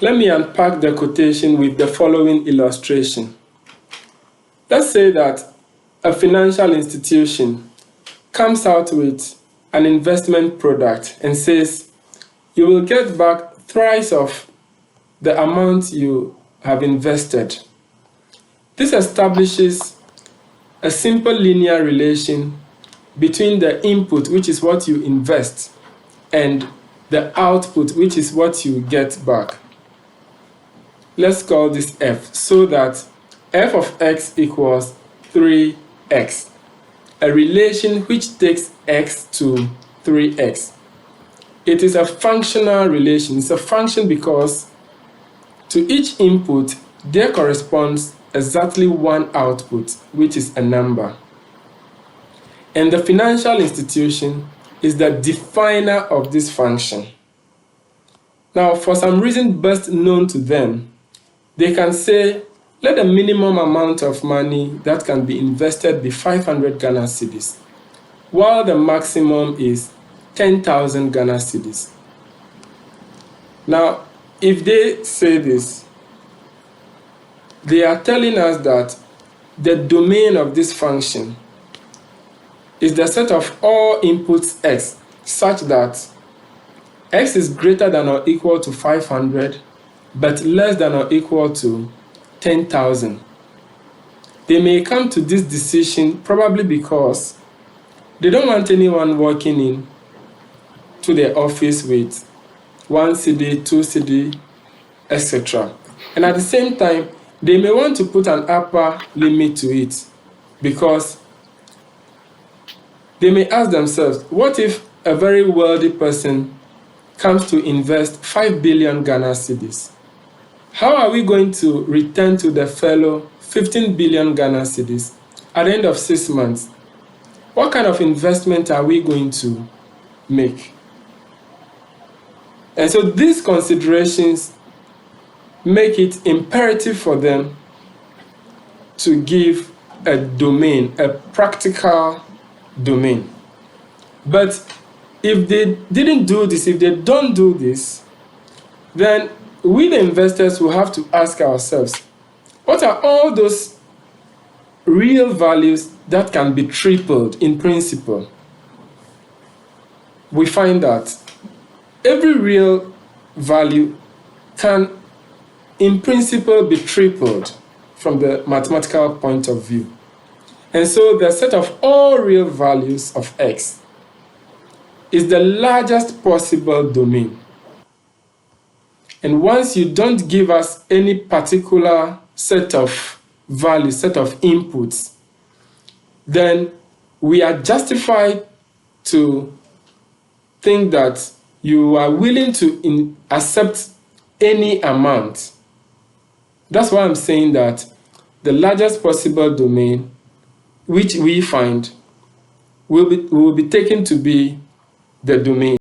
Let me unpack the quotation with the following illustration. Let's say that a financial institution comes out with an investment product and says you will get back thrice of the amount you have invested. This establishes a simple linear relation between the input, which is what you invest, and the output, which is what you get back. Let's call this f, so that f of x equals 3x, a relation which takes x to 3x. It is a functional relation. It's a function because to each input there corresponds exactly one output, which is a number. And the financial institution is the definer of this function. Now, for some reason best known to them, they can say, let the minimum amount of money that can be invested be 500 Ghana cedis, while the maximum is 10,000 Ghana cedis. Now, if they say this, they are telling us that the domain of this function is the set of all inputs x, such that x is greater than or equal to 500, but less than or equal to 10,000. They may come to this decision probably because they don't want anyone walking in to their office with 1 cedi, 2 cedi, etc. And at the same time, they may want to put an upper limit to it, because they may ask themselves, what if a very wealthy person comes to invest 5 billion Ghana cedis? How are we going to return to the fellow 15 billion Ghana cedis at the end of 6 months? What kind of investment are we going to make? And so these considerations make it imperative for them to give a domain, a practical domain. But if they didn't do this, if they don't do this, then we, the investors, will have to ask ourselves, what are all those real values that can be tripled in principle? We find that every real value can, in principle, be tripled from the mathematical point of view. And so the set of all real values of x is the largest possible domain. And once you don't give us any particular set of values, set of inputs, then we are justified to think that you are willing to accept any amount. That's why I'm saying that the largest possible domain, which we find, will be taken to be the domain.